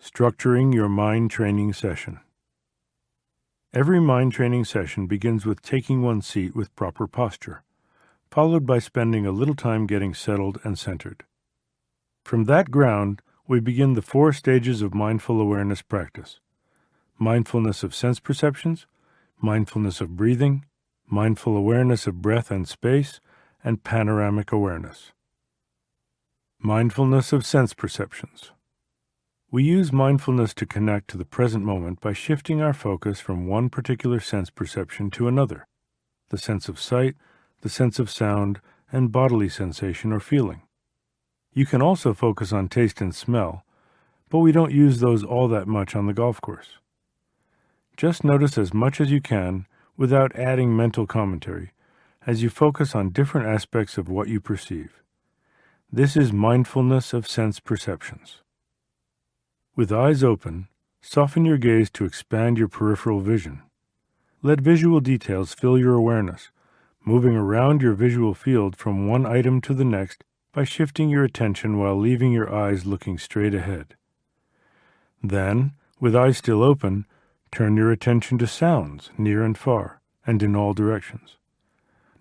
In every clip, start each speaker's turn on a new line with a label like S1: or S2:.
S1: Structuring your mind training session. Every mind training session begins with taking one's seat with proper posture, followed by spending a little time getting settled and centered. From that ground, we begin the 4 stages of mindful awareness practice: mindfulness of sense perceptions, mindfulness of breathing, mindful awareness of breath and space, and panoramic awareness. Mindfulness of sense perceptions. We use mindfulness to connect to the present moment by shifting our focus from one particular sense perception to another: the sense of sight, the sense of sound, and bodily sensation or feeling. You can also focus on taste and smell, but we don't use those all that much on the golf course. Just notice as much as you can without adding mental commentary as you focus on different aspects of what you perceive. This is mindfulness of sense perceptions. With eyes open, soften your gaze to expand your peripheral vision. Let visual details fill your awareness, moving around your visual field from one item to the next by shifting your attention while leaving your eyes looking straight ahead. Then, with eyes still open, turn your attention to sounds near and far, and in all directions.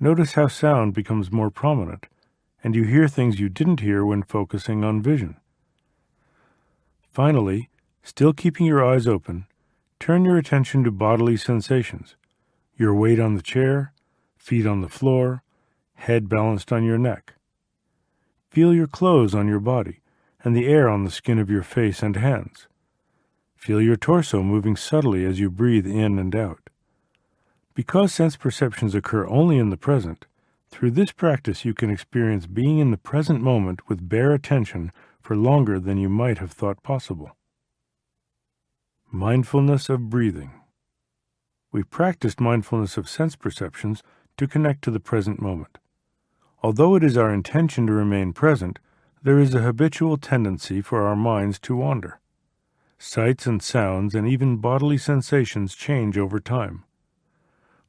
S1: Notice how sound becomes more prominent, and you hear things you didn't hear when focusing on vision. Finally, still keeping your eyes open, turn your attention to bodily sensations: your weight on the chair, feet on the floor, head balanced on your neck. Feel your clothes on your body and the air on the skin of your face and hands. Feel your torso moving subtly as you breathe in and out. Because sense perceptions occur only in the present, through this practice you can experience being in the present moment with bare attention for longer than you might have thought possible. Mindfulness of breathing. We practiced mindfulness of sense perceptions to connect to the present moment. Although it is our intention to remain present, there is a habitual tendency for our minds to wander. Sights and sounds and even bodily sensations change over time.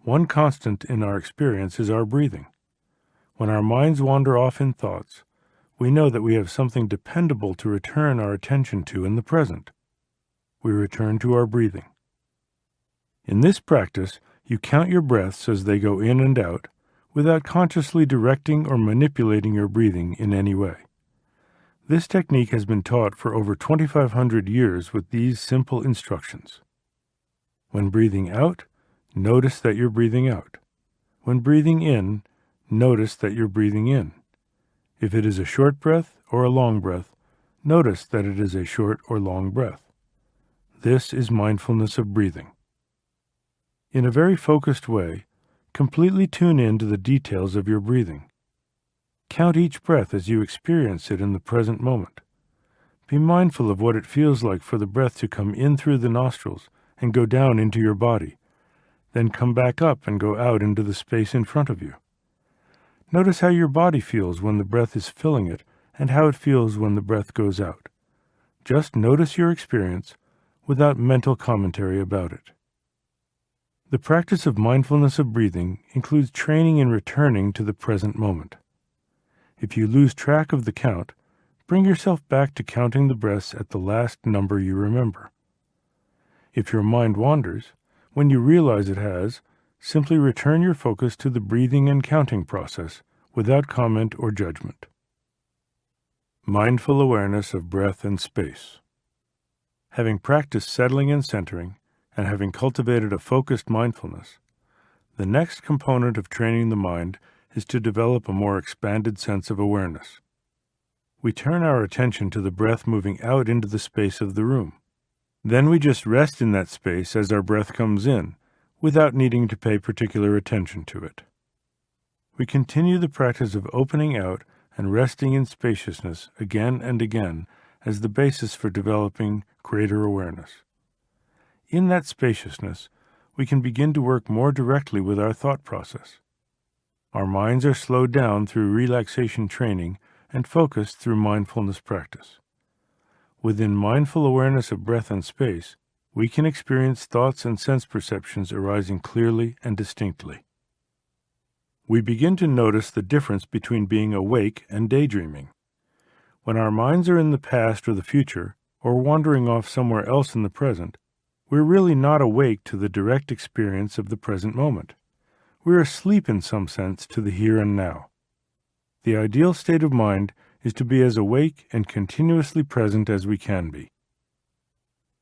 S1: One constant in our experience is our breathing. When our minds wander off in thoughts, we know that we have something dependable to return our attention to in the present. We return to our breathing. In this practice, you count your breaths as they go in and out, without consciously directing or manipulating your breathing in any way. This technique has been taught for over 2,500 years with these simple instructions. When breathing out, notice that you're breathing out. When breathing in, notice that you're breathing in. If it is a short breath or a long breath, notice that it is a short or long breath. This is mindfulness of breathing. In a very focused way, completely tune in to the details of your breathing. Count each breath as you experience it in the present moment. Be mindful of what it feels like for the breath to come in through the nostrils and go down into your body, then come back up and go out into the space in front of you. Notice how your body feels when the breath is filling it and how it feels when the breath goes out. Just notice your experience without mental commentary about it. The practice of mindfulness of breathing includes training in returning to the present moment. If you lose track of the count, bring yourself back to counting the breaths at the last number you remember. If your mind wanders, when you realize it has, simply return your focus to the breathing and counting process without comment or judgment. Mindful awareness of breath and space. Having practiced settling and centering, and having cultivated a focused mindfulness, the next component of training the mind is to develop a more expanded sense of awareness. We turn our attention to the breath moving out into the space of the room. Then we just rest in that space as our breath comes in, without needing to pay particular attention to it. We continue the practice of opening out and resting in spaciousness again and again as the basis for developing greater awareness. In that spaciousness, we can begin to work more directly with our thought process. Our minds are slowed down through relaxation training and focused through mindfulness practice. Within mindful awareness of breath and space, we can experience thoughts and sense perceptions arising clearly and distinctly. We begin to notice the difference between being awake and daydreaming. When our minds are in the past or the future, or wandering off somewhere else in the present, we're really not awake to the direct experience of the present moment. We're asleep in some sense to the here and now. The ideal state of mind is to be as awake and continuously present as we can be.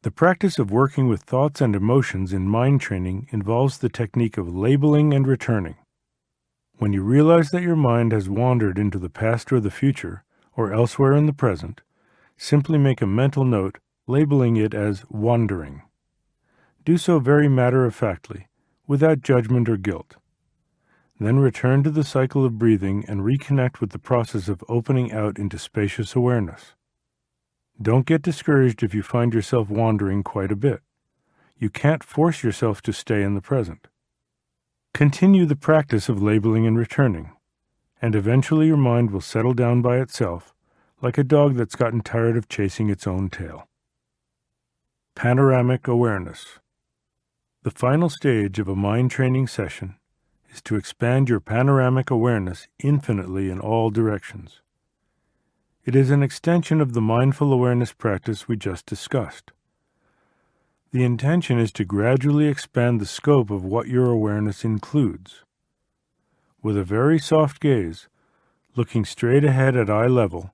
S1: The practice of working with thoughts and emotions in mind training involves the technique of labeling and returning. When you realize that your mind has wandered into the past or the future, or elsewhere in the present, simply make a mental note labeling it as wandering. Do so very matter-of-factly, without judgment or guilt. Then return to the cycle of breathing and reconnect with the process of opening out into spacious awareness. Don't get discouraged if you find yourself wandering quite a bit. You can't force yourself to stay in the present. Continue the practice of labeling and returning, and eventually your mind will settle down by itself, like a dog that's gotten tired of chasing its own tail. Panoramic awareness. The final stage of a mind training session is to expand your panoramic awareness infinitely in all directions. It is an extension of the mindful awareness practice we just discussed. The intention is to gradually expand the scope of what your awareness includes. With a very soft gaze, looking straight ahead at eye level,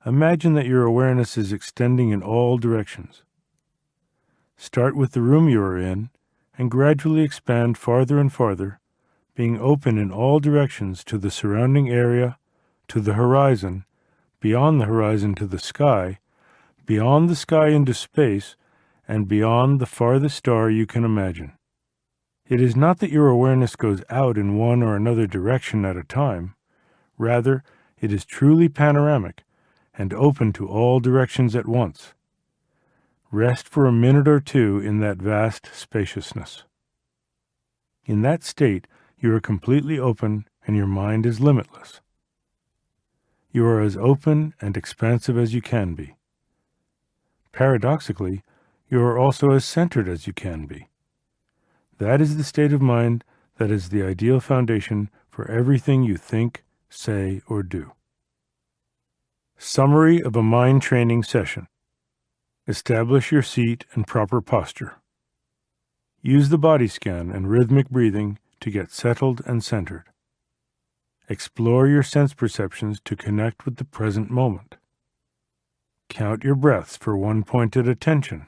S1: imagine that your awareness is extending in all directions. Start with the room you are in and gradually expand farther and farther, being open in all directions to the surrounding area, to the horizon, beyond the horizon to the sky, beyond the sky into space, and beyond the farthest star you can imagine. It is not that your awareness goes out in one or another direction at a time. Rather, it is truly panoramic and open to all directions at once. Rest for a minute or two in that vast spaciousness. In that state, you are completely open and your mind is limitless. You are as open and expansive as you can be. Paradoxically, you are also as centered as you can be. That is the state of mind that is the ideal foundation for everything you think, say, or do. Summary of a mind training session. Establish your seat and proper posture. Use the body scan and rhythmic breathing to get settled and centered. Explore your sense perceptions to connect with the present moment. Count your breaths for one-pointed attention.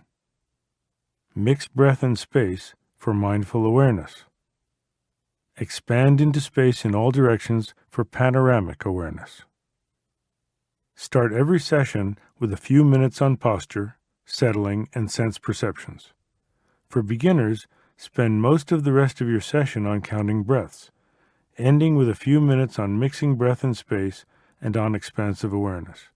S1: Mix breath and space for mindful awareness. Expand into space in all directions for panoramic awareness. Start every session with a few minutes on posture, settling, and sense perceptions. For beginners, spend most of the rest of your session on counting breaths, ending with a few minutes on mixing breath and space and on expansive awareness.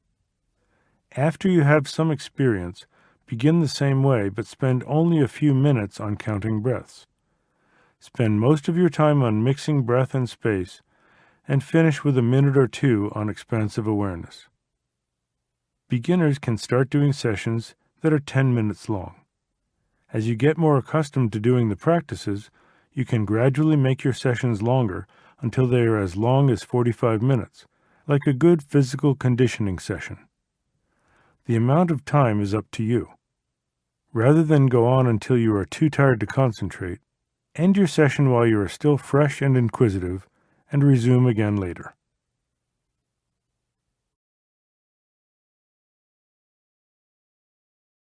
S1: After you have some experience, begin the same way, but spend only a few minutes on counting breaths. Spend most of your time on mixing breath and space, and finish with a minute or two on expansive awareness. Beginners can start doing sessions that are 10 minutes long. As you get more accustomed to doing the practices, you can gradually make your sessions longer until they are as long as 45 minutes, like a good physical conditioning session. The amount of time is up to you. Rather than go on until you are too tired to concentrate, end your session while you are still fresh and inquisitive, and resume again later.